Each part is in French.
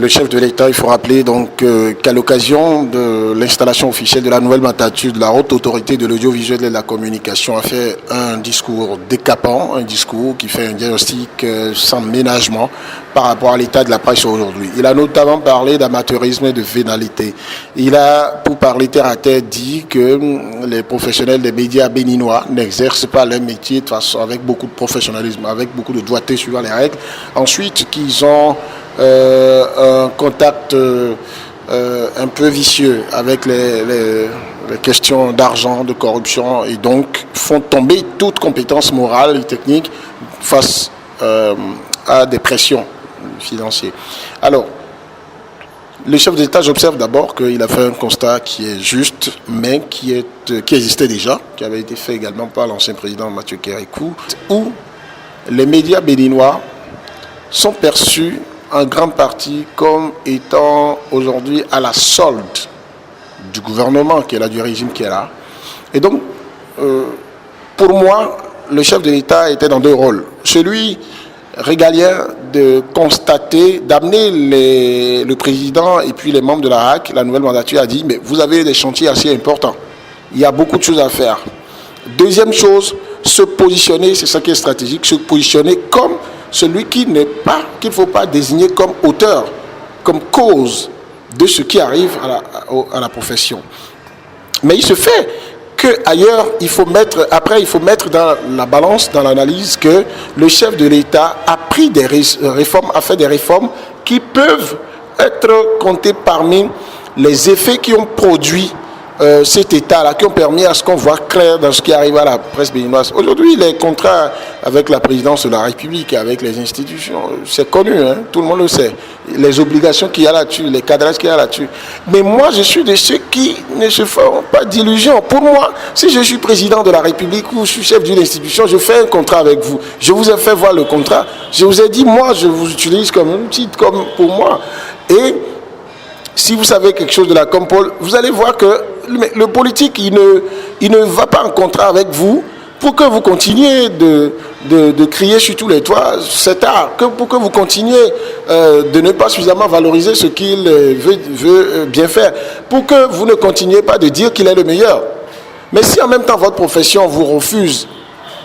le chef de l'État, il faut rappeler donc qu'à l'occasion de l'installation officielle de la nouvelle mandature de la haute autorité de l'audiovisuel et de la communication, a fait un discours décapant, un discours qui fait un diagnostic sans ménagement par rapport à l'état de la presse aujourd'hui. Il a notamment parlé d'amateurisme et de vénalité. Il a, pour parler terre à terre, dit que les professionnels des médias béninois n'exercent pas leur métier de façon avec beaucoup de professionnalisme, avec beaucoup de doigté suivant les règles. Ensuite, qu'ils ont un contact un peu vicieux avec les questions d'argent, de corruption, et donc font tomber toute compétence morale et technique face à des pressions financières. Alors, le chef d'État, j'observe d'abord qu'il a fait un constat qui est juste, mais qui existait déjà, qui avait été fait également par l'ancien président Mathieu Kérékou, où les médias béninois sont perçus en grande partie comme étant aujourd'hui à la solde du gouvernement qui est là, du régime qui est là. Et donc, pour moi, le chef de l'État était dans deux rôles. Celui régalien de constater, d'amener le président et puis les membres de la HAC, la nouvelle mandature, a dit, mais vous avez des chantiers assez importants. Il y a beaucoup de choses à faire. Deuxième chose, se positionner, c'est ça qui est stratégique, se positionner comme celui qu'il ne faut pas désigner comme auteur, comme cause de ce qui arrive à la profession. Mais il se fait qu'ailleurs, il faut mettre dans la balance, dans l'analyse, que le chef de l'État a pris des réformes, a fait des réformes qui peuvent être comptées parmi les effets qui ont produit cet État-là, qui ont permis à ce qu'on voit clair dans ce qui arrive à la presse béninoise. Aujourd'hui, les contrats avec la présidence de la République, avec les institutions, c'est connu, hein, tout le monde le sait. Les obligations qu'il y a là-dessus, les cadrages qu'il y a là-dessus. Mais moi, je suis de ceux qui ne se font pas d'illusions. Pour moi, si je suis président de la République ou je suis chef d'une institution, je fais un contrat avec vous. Je vous ai fait voir le contrat. Je vous ai dit, moi, je vous utilise comme un titre, comme pour moi. Et si vous savez quelque chose de la Compol, vous allez voir que le politique, il ne va pas en contrat avec vous pour que vous continuiez de crier sur tous les toits, c'est tard, pour que vous continuiez de ne pas suffisamment valoriser ce qu'il veut bien faire, pour que vous ne continuiez pas de dire qu'il est le meilleur. Mais si en même temps votre profession vous refuse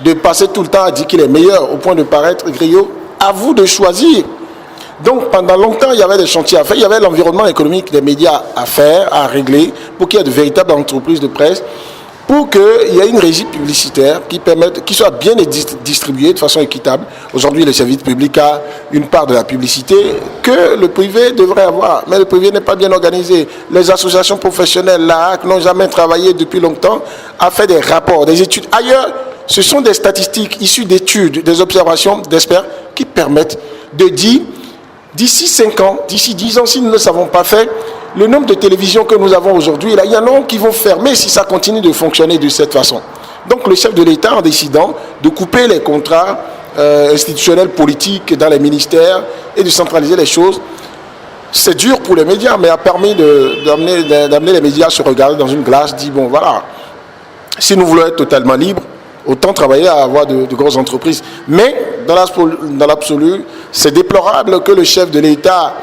de passer tout le temps à dire qu'il est meilleur au point de paraître griot, à vous de choisir. Donc, pendant longtemps, il y avait des chantiers à faire. Il y avait l'environnement économique des médias à faire, à régler, pour qu'il y ait de véritables entreprises de presse, pour qu'il y ait une régie publicitaire qui soit bien distribuée de façon équitable. Aujourd'hui, le service public a une part de la publicité que le privé devrait avoir. Mais le privé n'est pas bien organisé. Les associations professionnelles, la HAC, n'ont jamais travaillé depuis longtemps à faire des rapports, des études. Ailleurs, ce sont des statistiques issues d'études, des observations d'experts qui permettent de dire d'ici 5 ans, d'ici 10 ans, si nous ne le savons pas faire, le nombre de télévisions que nous avons aujourd'hui, il y en a qui vont fermer si ça continue de fonctionner de cette façon. Donc le chef de l'État, en décidant de couper les contrats institutionnels politiques dans les ministères et de centraliser les choses, c'est dur pour les médias, mais a permis d'amener les médias à se regarder dans une glace, dit bon voilà, si nous voulons être totalement libres, autant travailler à avoir de grosses entreprises. Mais dans l'absolu, c'est déplorable que le chef de l'État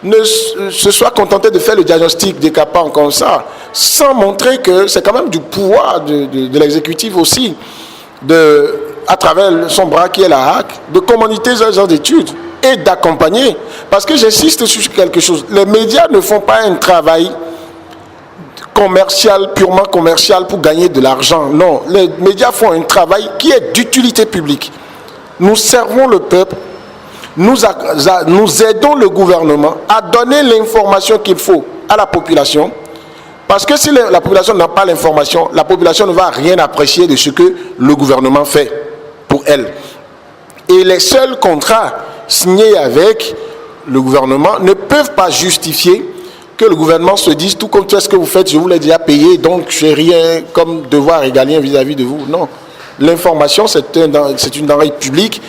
ne se soit contenté de faire le diagnostic décapant comme ça, sans montrer que c'est quand même du pouvoir de l'exécutif aussi, à travers son bras qui est la HAC, de commanditer ce genre d'études et d'accompagner. Parce que j'insiste sur quelque chose, les médias ne font pas un travail commercial, purement commercial pour gagner de l'argent. Non, les médias font un travail qui est d'utilité publique. Nous servons le peuple, nous aidons le gouvernement à donner l'information qu'il faut à la population. Parce que si la population n'a pas l'information, la population ne va rien apprécier de ce que le gouvernement fait pour elle. Et les seuls contrats signés avec le gouvernement ne peuvent pas justifier que le gouvernement se dise tout comme tout ce que vous faites, je vous l'ai déjà payé, donc je n'ai rien comme devoir régalien vis-à-vis de vous. Non. L'information, c'est une denrée publique.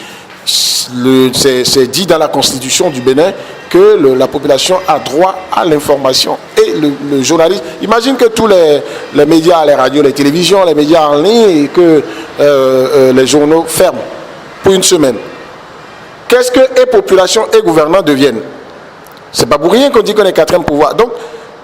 C'est dit dans la Constitution du Bénin que la population a droit à l'information. Et le journaliste, imagine que tous les médias, les radios, les télévisions, les médias en ligne et que les journaux ferment pour une semaine. Qu'est-ce que et population et gouvernement deviennent? C'est pas pour rien qu'on dit qu'on est quatrième pouvoir. Donc,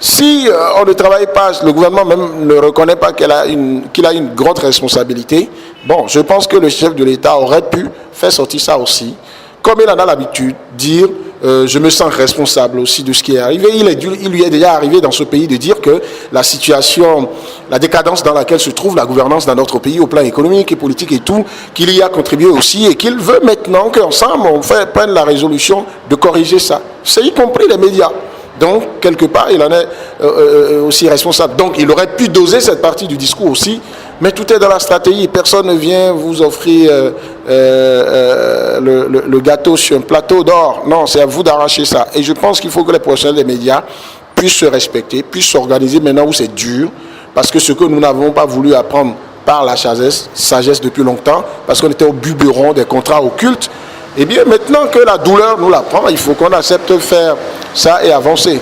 si on ne travaille pas, le gouvernement même ne reconnaît pas qu'il a une grande responsabilité, bon, je pense que le chef de l'État aurait pu faire sortir ça aussi, comme il en a l'habitude, dire je me sens responsable aussi de ce qui est arrivé. Il lui est déjà arrivé dans ce pays de dire que la situation, la décadence dans laquelle se trouve la gouvernance dans notre pays, au plan économique et politique et tout, qu'il y a contribué aussi et qu'il veut maintenant qu'ensemble on prenne la résolution de corriger ça. C'est y compris les médias. Donc, quelque part, il en est aussi responsable. Donc, il aurait pu doser cette partie du discours aussi, mais tout est dans la stratégie. Personne ne vient vous offrir le gâteau sur un plateau d'or. Non, c'est à vous d'arracher ça. Et je pense qu'il faut que les professionnels des médias puissent se respecter, puissent s'organiser maintenant où c'est dur, parce que ce que nous n'avons pas voulu apprendre par la sagesse depuis longtemps, parce qu'on était au biberon des contrats occultes, eh bien, maintenant que la douleur nous la prend, il faut qu'on accepte de faire ça et avancer.